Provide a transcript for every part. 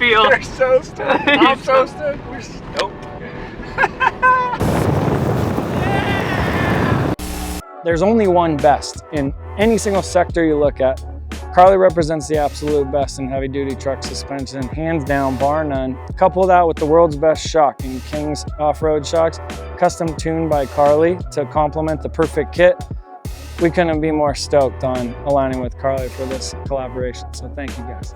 feel? They're so stoked. I'm so stoked. We're stoked. There's only one best in any single sector you look at. Carli represents the absolute best in heavy duty truck suspension, hands down, bar none. Couple that with the world's best shock in King's off-road shocks, custom tuned by Carli to complement the perfect kit. We couldn't be more stoked on aligning with Carli for this collaboration, so thank you guys.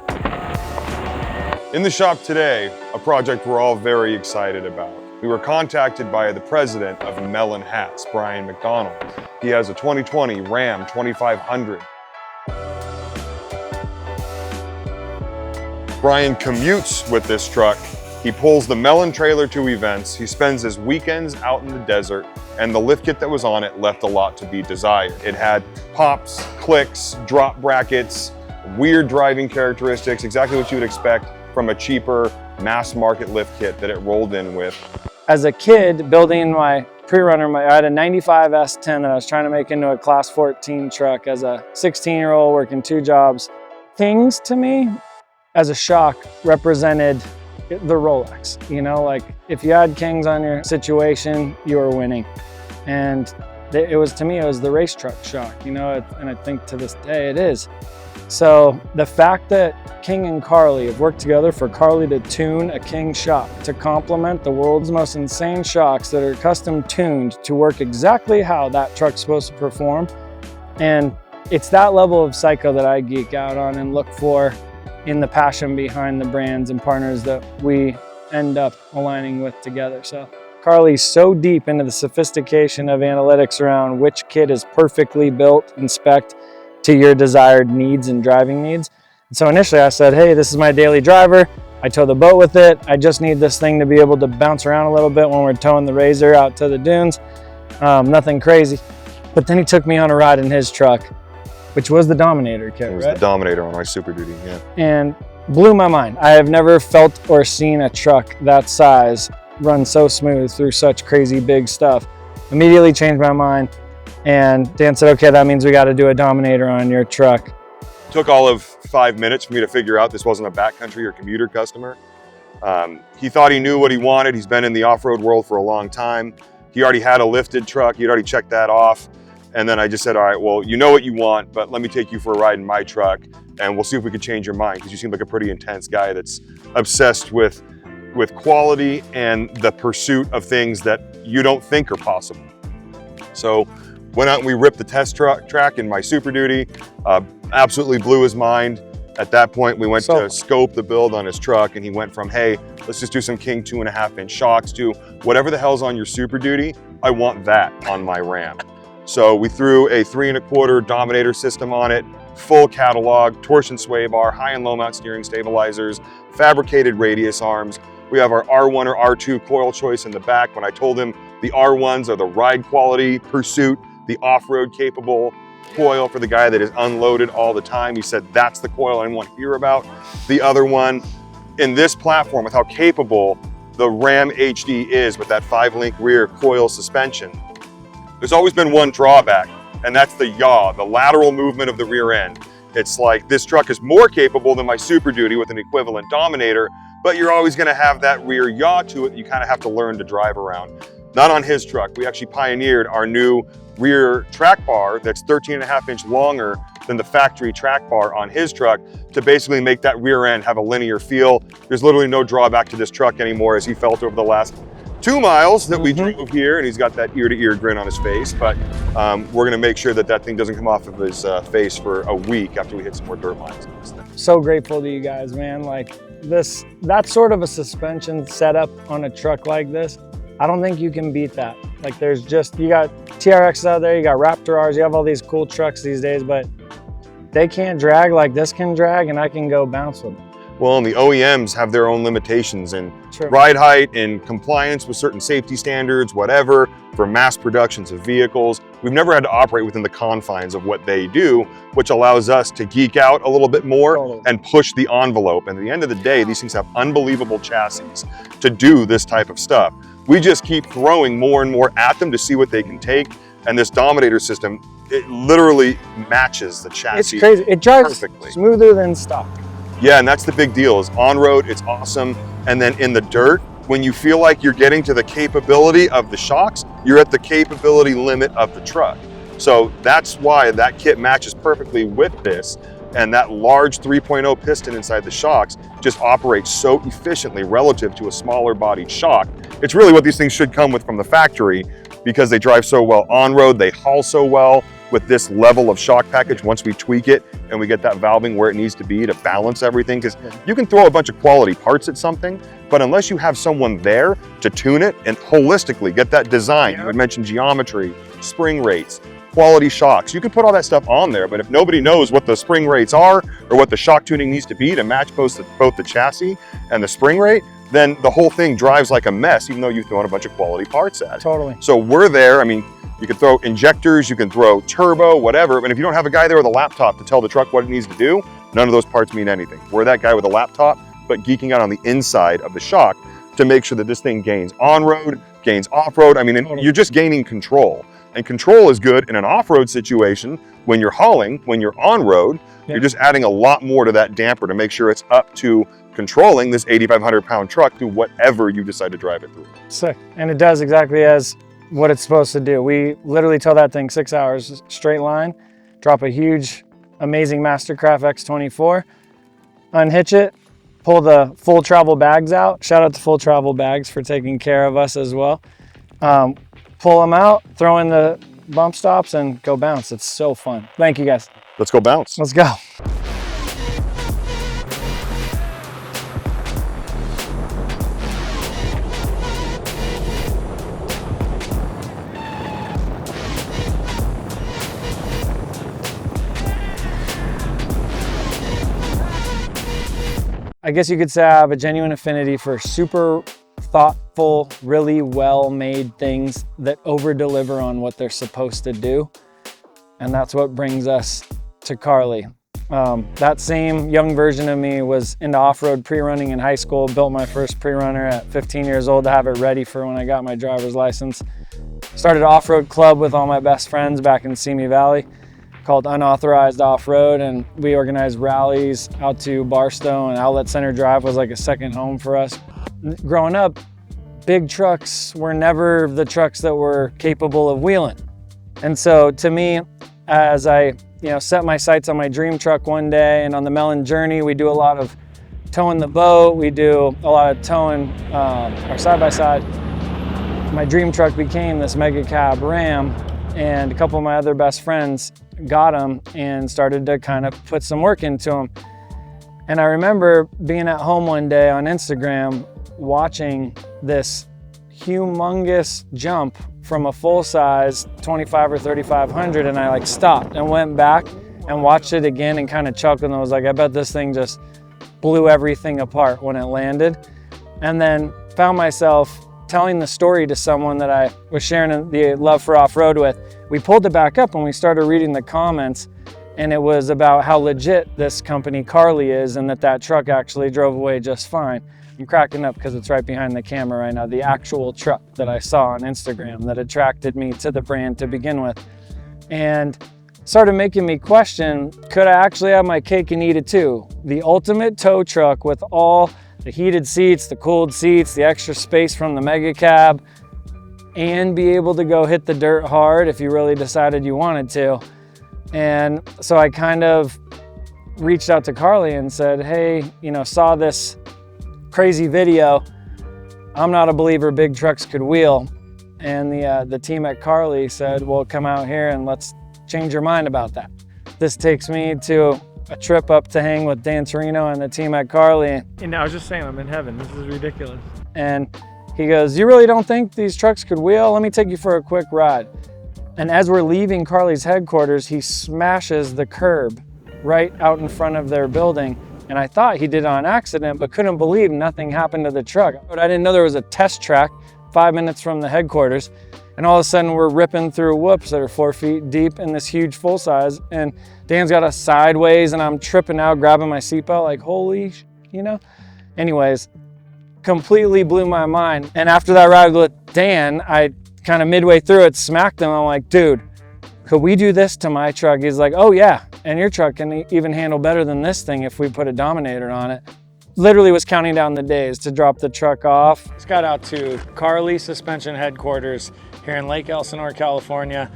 In the shop today, a project we're all very excited about. We were contacted by the president of Melin hats, Brian McDonell. He has a 2020 Ram 2500. Brian commutes with this truck. He pulls the Melin trailer to events. He spends his weekends out in the desert, and the lift kit that was on it left a lot to be desired. It had pops, clicks, drop brackets, weird driving characteristics, exactly what you would expect from a cheaper mass market lift kit that it rolled in with. As a kid, building my pre-runner, I had a 95 S10 that I was trying to make into a class 14 truck as a 16-year-old working 2 jobs. Kings to me, as a shock, represented the Rolex. You know, like if you had Kings on your situation, you were winning. And it was, to me, it was the race truck shock, you know, and I think to this day it is. So the fact that King and Carli have worked together for Carli to tune a King shock to complement the world's most insane shocks that are custom tuned to work exactly how that truck's supposed to perform. And it's that level of psycho that I geek out on and look for in the passion behind the brands and partners that we end up aligning with together. So Carli's so deep into the sophistication of analytics around which kit is perfectly built and spec'd to your desired needs and driving needs. And so initially I said, hey, this is my daily driver. I tow the boat with it. I just need this thing to be able to bounce around a little bit when we're towing the Razor out to the dunes. Nothing crazy. But then he took me on a ride in his truck, which was the Dominator kit, It was right? the Dominator on my Super Duty, yeah. And blew my mind. I have never felt or seen a truck that size run so smooth through such crazy big stuff. Immediately changed my mind. And Dan said, okay, that means we got to do a Dominator on your truck. Took all of 5 minutes for me to figure out this wasn't a backcountry or commuter customer. He thought he knew what he wanted. He's been in the off-road world for a long time. He already had a lifted truck. He'd already checked that off. And then I just said, all right, well, you know what you want, but let me take you for a ride in my truck and we'll see if we can change your mind, because you seem like a pretty intense guy that's obsessed with quality and the pursuit of things that you don't think are possible. So went out and we ripped the test track in my Super Duty, absolutely blew his mind. At that point, we went to scope the build on his truck, and he went from, hey, let's just do some King 2.5-inch shocks to whatever the hell's on your Super Duty, I want that on my Ram. So we threw a 3 1/4 Dominator system on it, full catalog, torsion sway bar, high and low mount steering stabilizers, fabricated radius arms. We have our R1 or R2 coil choice in the back. When I told him the R1s are the ride quality pursuit, the off-road capable coil for the guy that is unloaded all the time, he said that's the coil I want to hear about. The other one, in this platform, with how capable the Ram HD is with that 5-link rear coil suspension, there's always been one drawback, and that's the yaw, the lateral movement of the rear end. It's like this truck is more capable than my Super Duty with an equivalent Dominator, but you're always gonna have that rear yaw to it. You kind of have to learn to drive around. Not on his truck. We actually pioneered our new rear track bar that's 13.5-inch longer than the factory track bar on his truck to basically make that rear end have a linear feel. There's literally no drawback to this truck anymore, as he felt over the last 2 miles that we drove here, and he's got that ear-to-ear grin on his face. But we're gonna make sure that that thing doesn't come off of his face for a week after we hit some more dirt lines on this thing. So grateful to you guys, man. Like that sort of a suspension setup on a truck like this, I don't think you can beat that. Like there's just, you got TRX out there, you got Raptor Rs, you have all these cool trucks these days, but they can't drag like this can drag, and I can go bounce with them. Well, and the OEMs have their own limitations in ride height and compliance with certain safety standards, whatever, for mass productions of vehicles. We've never had to operate within the confines of what they do, which allows us to geek out a little bit more and push the envelope. And at the end of the day, these things have unbelievable chassis to do this type of stuff. We just keep throwing more and more at them to see what they can take. And this Dominator system, it literally matches the chassis. It's crazy. It drives perfectly. smoother than stock. Yeah, and that's the big deal is on road, it's awesome. And then in the dirt, when you feel like you're getting to the capability of the shocks, you're at the capability limit of the truck. So that's why that kit matches perfectly with this. And that large 3.0 piston inside the shocks just operates so efficiently relative to a smaller bodied shock. It's really what these things should come with from the factory because they drive so well on road, they haul so well with this level of shock package once we tweak it and we get that valving where it needs to be to balance everything. Because you can throw a bunch of quality parts at something, but unless you have someone there to tune it and holistically get that design, you had mentioned geometry, spring rates, quality shocks. You can put all that stuff on there, but if nobody knows what the spring rates are or what the shock tuning needs to be to match both the chassis and the spring rate, then the whole thing drives like a mess, even though you've thrown a bunch of quality parts at it. Totally. So we're there. I mean, you can throw injectors, you can throw turbo, whatever, but if you don't have a guy there with a laptop to tell the truck what it needs to do, none of those parts mean anything. We're that guy with a laptop, but geeking out on the inside of the shock to make sure that this thing gains on-road, gains off-road. I mean, Totally. You're just gaining control. And control is good in an off-road situation. When you're hauling, when you're on-road, you're just adding a lot more to that damper to make sure it's up to controlling this 8,500 pound truck through whatever you decide to drive it through. Sick. And it does exactly as what it's supposed to do. We literally tow that thing 6 hours straight line, drop a huge, amazing Mastercraft X24, unhitch it, pull the full travel bags out. Shout out to Full Travel Bags for taking care of us as well. Pull them out, throw in the bump stops and go bounce. It's so fun. Thank you guys. Let's go bounce. Let's go. I guess you could say I have a genuine affinity for super thoughtful, really well-made things that over-deliver on what they're supposed to do. And that's what brings us to Carli. That same young version of me was into off-road pre-running in high school, built my first pre-runner at 15 years old to have it ready for when I got my driver's license. Started an off-road club with all my best friends back in Simi Valley called Unauthorized Off-Road, and we organized rallies out to Barstow, and Outlet Center Drive was like a second home for us. Growing up, big trucks were never the trucks that were capable of wheeling. And so to me, as I set my sights on my dream truck one day, and on the Melin journey, we do a lot of towing the boat, we do a lot of towing our side-by-side. My dream truck became this mega cab Ram, and a couple of my other best friends got them and started to kind of put some work into them. And I remember being at home one day on Instagram watching this humongous jump from a full-size 25 or 3500, and I like stopped and went back and watched it again and kind of chuckled, and I was like, I bet this thing just blew everything apart when it landed. And then found myself telling the story to someone that I was sharing the love for off-road with. We pulled it back up and we started reading the comments, and it was about how legit this company Carli is, and that truck actually drove away just fine. I'm cracking up because it's right behind the camera right now, the actual truck that I saw on Instagram that attracted me to the brand to begin with. And started making me question, could I actually have my cake and eat it too? The ultimate tow truck with all the heated seats, the cooled seats, the extra space from the mega cab, and be able to go hit the dirt hard if you really decided you wanted to. And so I kind of reached out to Carli and said, hey, saw this crazy video. I'm not a believer big trucks could wheel. And the team at Carli said, well, come out here and let's change your mind about that. This takes me to a trip up to hang with Dan Torino and the team at Carli. And I was just saying, I'm in heaven. This is ridiculous. And he goes, you really don't think these trucks could wheel? Let me take you for a quick ride. And as we're leaving Carli's headquarters, he smashes the curb right out in front of their building. And I thought he did it on accident, but couldn't believe nothing happened to the truck. But I didn't know there was a test track 5 minutes from the headquarters. And all of a sudden we're ripping through whoops that are 4 feet deep in this huge full size. And Dan's got us sideways and I'm tripping out, grabbing my seatbelt like, holy, Anyways, completely blew my mind. And after that ride with Dan, I kind of midway through it smacked him. I'm like, dude, could we do this to my truck? He's like, oh yeah. and your truck can even handle better than this thing if we put a Dominator on it. Literally was counting down the days to drop the truck off. Just got out to Carli Suspension headquarters here in Lake Elsinore, California.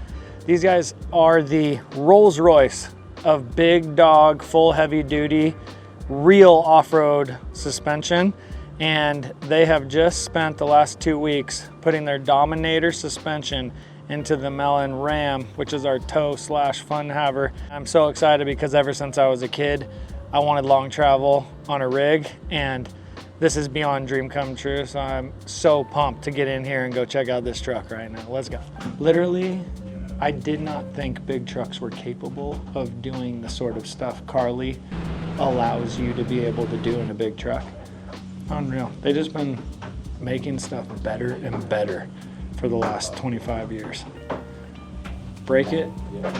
These guys are the Rolls-Royce of big dog, full heavy duty, real off-road suspension. And they have just spent the last 2 weeks putting their Dominator suspension into the Melin Ram, which is our tow/fun haver. I'm so excited because ever since I was a kid, I wanted long travel on a rig, and this is beyond dream come true. So I'm so pumped to get in here and go check out this truck right now. Let's go. Literally, I did not think big trucks were capable of doing the sort of stuff Carli allows you to be able to do in a big truck. Unreal. They've just been making stuff better and better for the last 25 years. Break it,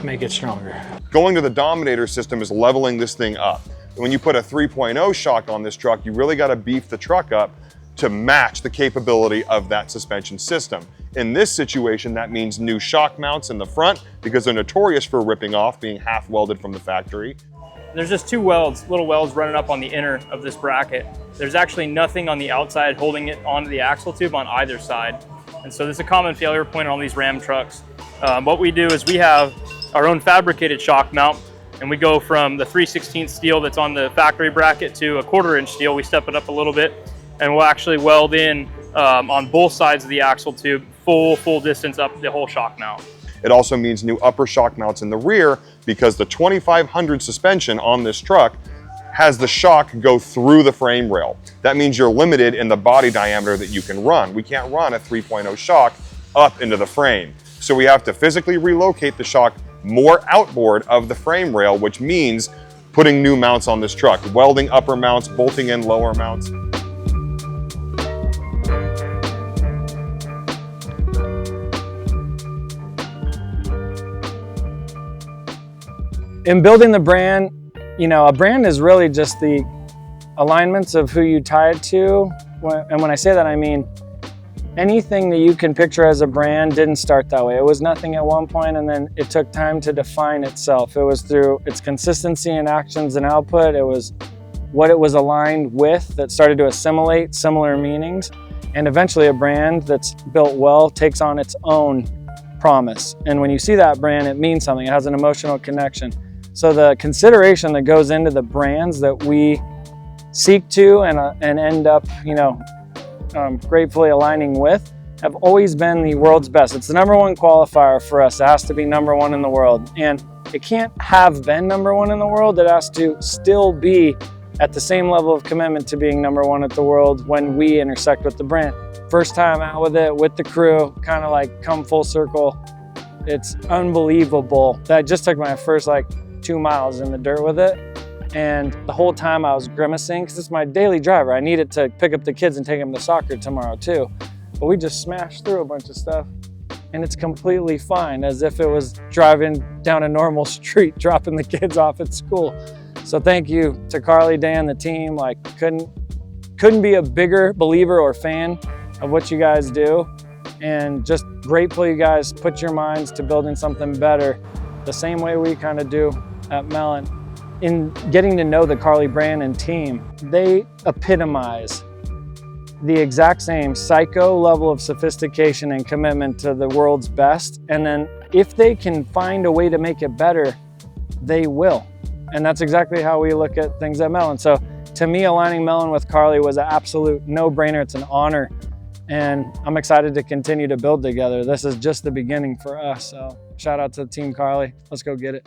make it stronger. Going to the Dominator system is leveling this thing up. When you put a 3.0 shock on this truck, you really got to beef the truck up to match the capability of that suspension system. In this situation, that means new shock mounts in the front because they're notorious for ripping off, being half welded from the factory. There's just two welds, little welds running up on the inner of this bracket. There's actually nothing on the outside holding it onto the axle tube on either side. And so this is a common failure point on these Ram trucks. What we do is we have our own fabricated shock mount, and we go from the 3/16 steel that's on the factory bracket to a 1/4 inch steel. We step it up a little bit, and we'll actually weld in on both sides of the axle tube, full distance up the whole shock mount. It also means new upper shock mounts in the rear because the 2500 suspension on this truck has the shock go through the frame rail. That means you're limited in the body diameter that you can run. We can't run a 3.0 shock up into the frame. So we have to physically relocate the shock more outboard of the frame rail, which means putting new mounts on this truck, welding upper mounts, bolting in lower mounts. In building the brand, you know, a brand is really just the alignments of who you tie it to. And when I say that, I mean anything that you can picture as a brand didn't start that way. It was nothing at one point, and then it took time to define itself. It was through its consistency in actions and output. It was what it was aligned with that started to assimilate similar meanings. And eventually a brand that's built well takes on its own promise. And when you see that brand, it means something. It has an emotional connection. So the consideration that goes into the brands that we seek to and end up, you know, gratefully aligning with have always been the world's best. It's the #1 qualifier for us. It has to be #1 in the world. And it can't have been #1 in the world. It has to still be at the same level of commitment to being #1 at the world when we intersect with the brand. First time out with it, with the crew, kind of like come full circle. It's unbelievable. That just took my first like 2 miles in the dirt with it. And the whole time I was grimacing because it's my daily driver. I needed to pick up the kids and take them to soccer tomorrow too. But we just smashed through a bunch of stuff and it's completely fine, as if it was driving down a normal street, dropping the kids off at school. So thank you to Carli, Dan, the team. Like couldn't be a bigger believer or fan of what you guys do. And just grateful you guys put your minds to building something better the same way we kind of do at Melin. In getting to know the Carli brand and team, they epitomize the exact same psycho level of sophistication and commitment to the world's best. And then if they can find a way to make it better, they will. And that's exactly how we look at things at Melin. So to me, aligning Melin with Carli was an absolute no-brainer. It's an honor. And I'm excited to continue to build together. This is just the beginning for us. So shout out to Team Carli. Let's go get it.